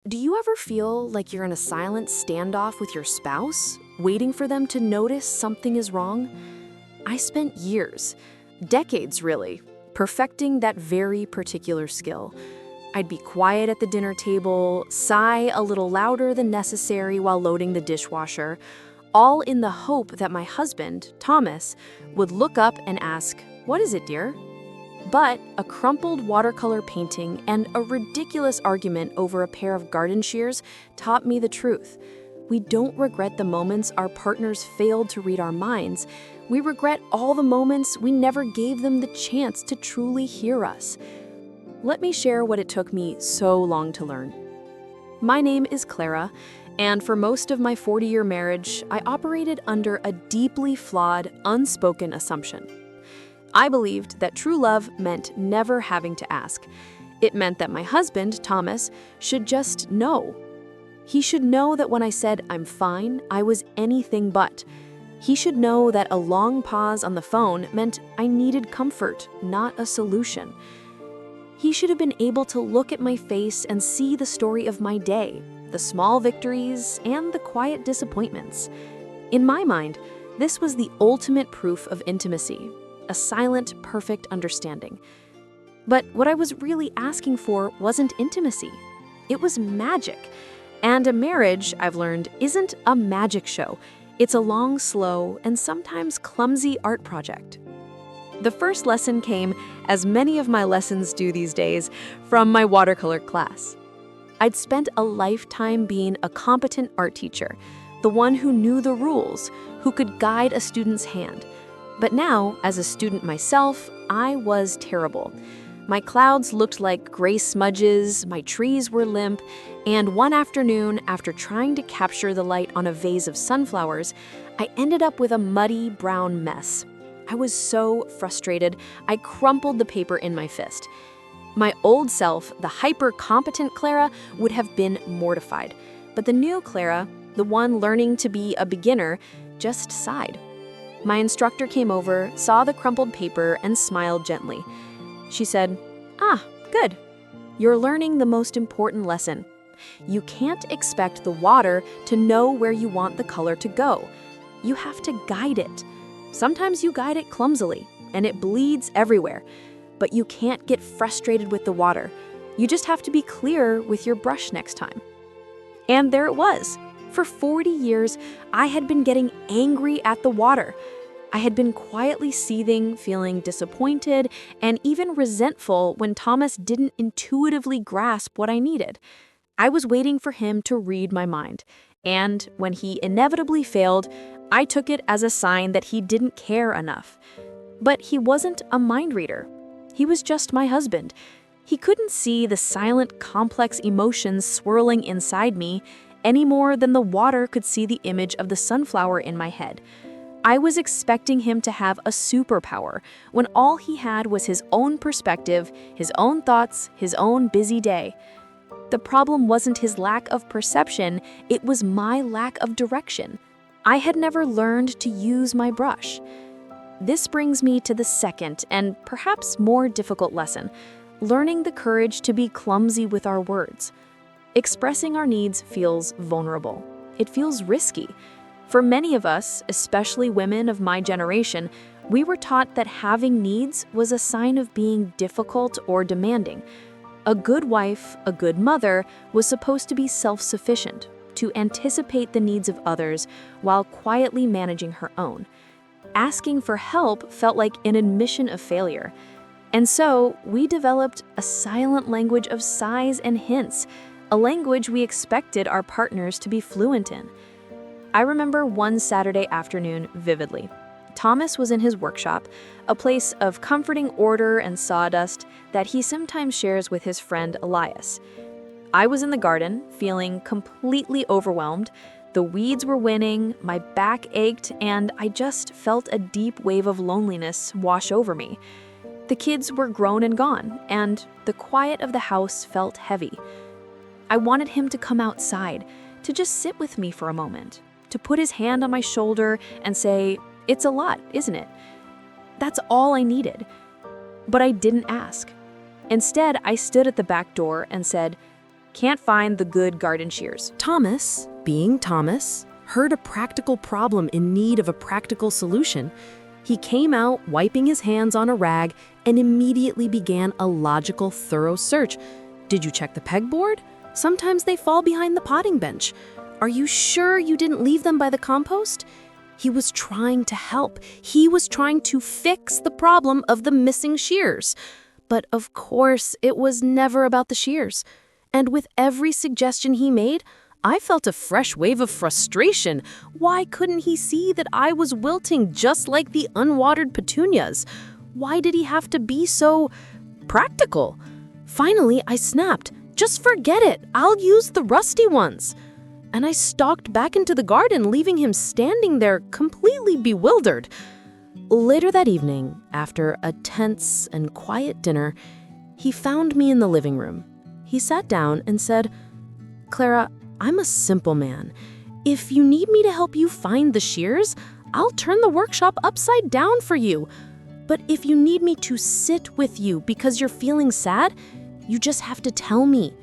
Do you ever feel like you're in a silent standoff with your spouse, waiting for them to notice something is wrong? I spent years, decades really, perfecting that very particular skill. I'd be quiet at the dinner table, sigh a little louder than necessary while loading the dishwasher, all in the hope that my husband, Thomas, would look up and ask, "What is it, dear?" But a crumpled watercolor painting and a ridiculous argument over a pair of garden shears taught me the truth. We don't regret the moments our partners failed to read our minds. We regret all the moments we never gave them the chance to truly hear us. Let me share what it took me so long to learn. My name is Clara, and for most of my 40-year marriage, I operated under a deeply flawed, unspoken assumption. I believed that true love meant never having to ask. It meant that my husband, Thomas, should just know. He should know that when I said I'm fine, I was anything but. He should know that a long pause on the phone meant I needed comfort, not a solution. He should have been able to look at my face and see the story of my day, the small victories and the quiet disappointments. In my mind, this was the ultimate proof of intimacy. A silent, perfect understanding. But what I was really asking for wasn't intimacy. It was magic. And a marriage, I've learned, isn't a magic show. It's a long, slow, and sometimes clumsy art project. The first lesson came, as many of my lessons do these days, from my watercolor class. I'd spent a lifetime being a competent art teacher, the one who knew the rules, who could guide a student's hand. But now, as a student myself, I was terrible. My clouds looked like gray smudges, my trees were limp, and one afternoon, after trying to capture the light on a vase of sunflowers, I ended up with a muddy brown mess. I was so frustrated, I crumpled the paper in my fist. My old self, the hyper-competent Clara, would have been mortified. But the new Clara, the one learning to be a beginner, just sighed. My instructor came over, saw the crumpled paper, and smiled gently. She said, "Ah, good. You're learning the most important lesson. You can't expect the water to know where you want the color to go. You have to guide it. Sometimes you guide it clumsily, and it bleeds everywhere. But you can't get frustrated with the water. You just have to be clear with your brush next time." And there it was. For 40 years, I had been getting angry at the water. I had been quietly seething, feeling disappointed, and even resentful when Thomas didn't intuitively grasp what I needed. I was waiting for him to read my mind, and when he inevitably failed, I took it as a sign that he didn't care enough. But he wasn't a mind reader. He was just my husband. He couldn't see the silent, complex emotions swirling inside me any more than the water could see the image of the sunflower in my head. I was expecting him to have a superpower when all he had was his own perspective, his own thoughts, his own busy day. The problem wasn't his lack of perception, it was my lack of direction. I had never learned to use my brush. This brings me to the second and perhaps more difficult lesson, learning the courage to be clumsy with our words. Expressing our needs feels vulnerable. It feels risky. For many of us, especially women of my generation, we were taught that having needs was a sign of being difficult or demanding. A good wife, a good mother, was supposed to be self-sufficient, to anticipate the needs of others while quietly managing her own. Asking for help felt like an admission of failure. And so, we developed a silent language of sighs and hints, a language we expected our partners to be fluent in. I remember one Saturday afternoon vividly. Thomas was in his workshop, a place of comforting order and sawdust that he sometimes shares with his friend Elias. I was in the garden, feeling completely overwhelmed. The weeds were winning, my back ached, and I just felt a deep wave of loneliness wash over me. The kids were grown and gone, and the quiet of the house felt heavy. I wanted him to come outside, to just sit with me for a moment, to put his hand on my shoulder and say, "It's a lot, isn't it?" That's all I needed. But I didn't ask. Instead, I stood at the back door and said, Can't find the good garden shears. Thomas, being Thomas, heard a practical problem in need of a practical solution. He came out, wiping his hands on a rag, and immediately began a logical, thorough search. Did you check the pegboard? Sometimes they fall behind the potting bench. Are you sure you didn't leave them by the compost? He was trying to help. He was trying to fix the problem of the missing shears. But of course, it was never about the shears. And with every suggestion he made, I felt a fresh wave of frustration. Why couldn't he see that I was wilting just like the unwatered petunias? Why did he have to be so practical? Finally, I snapped. Just forget it. I'll use the rusty ones. And I stalked back into the garden, leaving him standing there completely bewildered. Later that evening, after a tense and quiet dinner, he found me in the living room. He sat down and said, "Clara, I'm a simple man. If you need me to help you find the shears, I'll turn the workshop upside down for you. But if you need me to sit with you because you're feeling sad, you just have to tell me.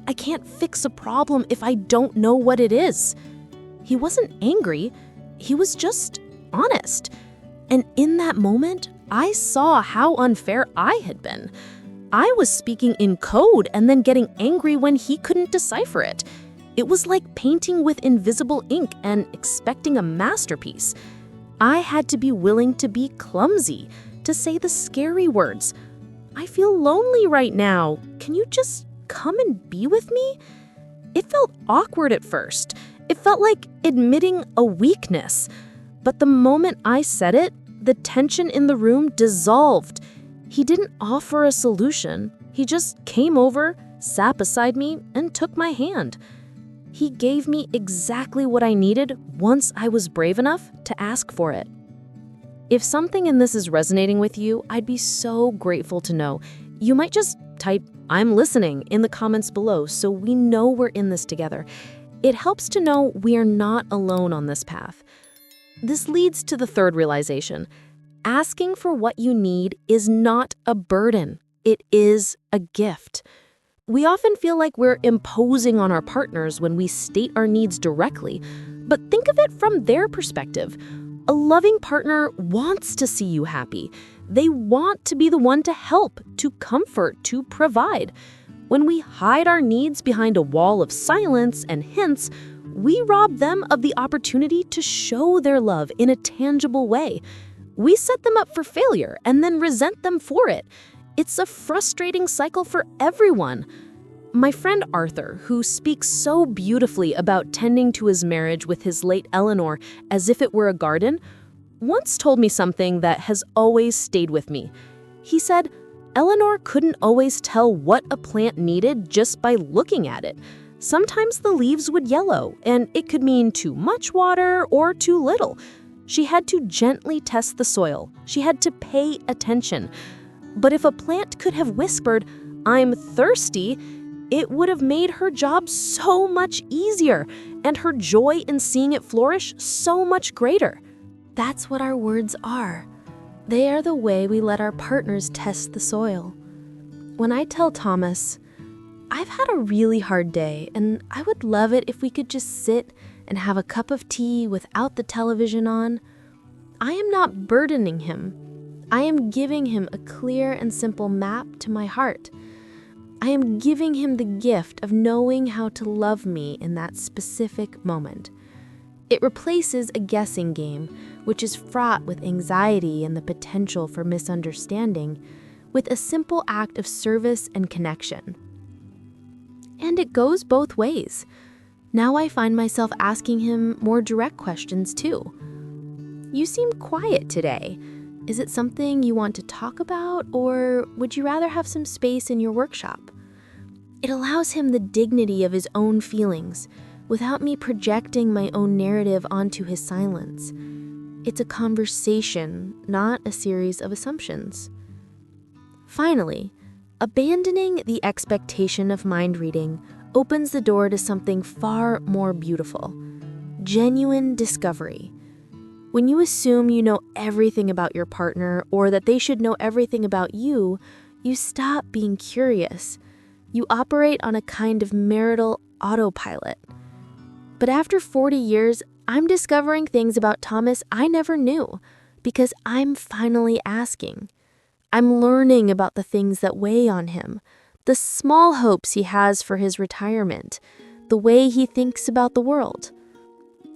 I can't fix a problem if I don't know what it is." He wasn't angry. He was just honest. And in that moment, I saw how unfair I had been. I was speaking in code and then getting angry when he couldn't decipher it. It was like painting with invisible ink and expecting a masterpiece. I had to be willing to be clumsy, to say the scary words. "I feel lonely right now. Can you just come and be with me?" It felt awkward at first. It felt like admitting a weakness. But the moment I said it, the tension in the room dissolved. He didn't offer a solution. He just came over, sat beside me, and took my hand. He gave me exactly what I needed once I was brave enough to ask for it. If something in this is resonating with you, I'd be so grateful to know. You might just type "I'm listening" in the comments below so we know we're in this together. It helps to know we are not alone on this path. This leads to the third realization. Asking for what you need is not a burden. It is a gift. We often feel like we're imposing on our partners when we state our needs directly, but think of it from their perspective. A loving partner wants to see you happy. They want to be the one to help, to comfort, to provide. When we hide our needs behind a wall of silence and hints, we rob them of the opportunity to show their love in a tangible way. We set them up for failure and then resent them for it. It's a frustrating cycle for everyone. My friend Arthur, who speaks so beautifully about tending to his marriage with his late Eleanor as if it were a garden, once told me something that has always stayed with me. He said, Eleanor couldn't always tell what a plant needed just by looking at it. Sometimes the leaves would yellow, and it could mean too much water or too little. She had to gently test the soil. She had to pay attention. But if a plant could have whispered, "I'm thirsty," it would have made her job so much easier, and her joy in seeing it flourish so much greater. That's what our words are. They are the way we let our partners test the soil. When I tell Thomas, "I've had a really hard day, and I would love it if we could just sit and have a cup of tea without the television on," I am not burdening him. I am giving him a clear and simple map to my heart. I am giving him the gift of knowing how to love me in that specific moment. It replaces a guessing game, which is fraught with anxiety and the potential for misunderstanding, with a simple act of service and connection. And it goes both ways. Now I find myself asking him more direct questions too. "You seem quiet today. Is it something you want to talk about, or would you rather have some space in your workshop?" It allows him the dignity of his own feelings without me projecting my own narrative onto his silence. It's a conversation, not a series of assumptions. Finally, abandoning the expectation of mind reading opens the door to something far more beautiful: genuine discovery. When you assume you know everything about your partner or that they should know everything about you, you stop being curious. You operate on a kind of marital autopilot. But after 40 years, I'm discovering things about Thomas I never knew because I'm finally asking. I'm learning about the things that weigh on him, the small hopes he has for his retirement, the way he thinks about the world.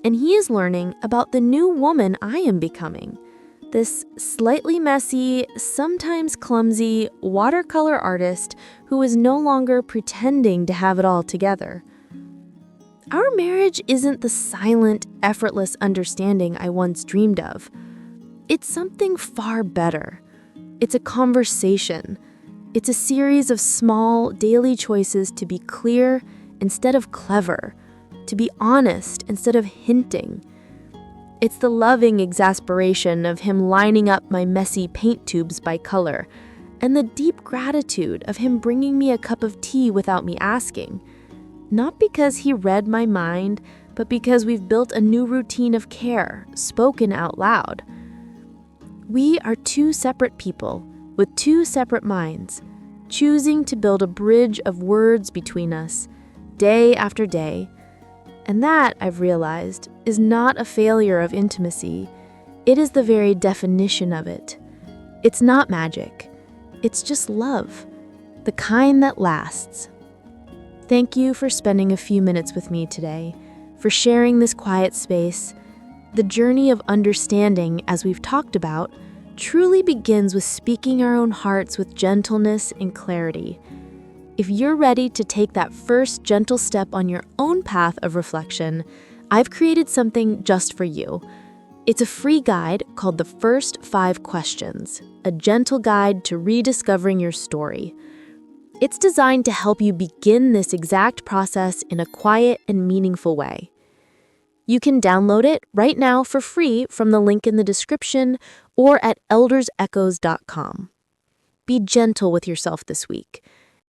And he is learning about the new woman I am becoming, this slightly messy, sometimes clumsy watercolor artist who is no longer pretending to have it all together. Our marriage isn't the silent, effortless understanding I once dreamed of. It's something far better. It's a conversation. It's a series of small, daily choices to be clear instead of clever, to be honest instead of hinting. It's the loving exasperation of him lining up my messy paint tubes by color, and the deep gratitude of him bringing me a cup of tea without me asking. Not because he read my mind, but because we've built a new routine of care, spoken out loud. We are two separate people with two separate minds, choosing to build a bridge of words between us, day after day. And that, I've realized, is not a failure of intimacy. It is the very definition of it. It's not magic. It's just love, the kind that lasts. Thank you for spending a few minutes with me today, for sharing this quiet space. The journey of understanding, as we've talked about, truly begins with speaking our own hearts with gentleness and clarity. If you're ready to take that first gentle step on your own path of reflection, I've created something just for you. It's a free guide called The First 5 Questions, a gentle guide to rediscovering your story. It's designed to help you begin this exact process in a quiet and meaningful way. You can download it right now for free from the link in the description or at eldersechoes.com. Be gentle with yourself this week.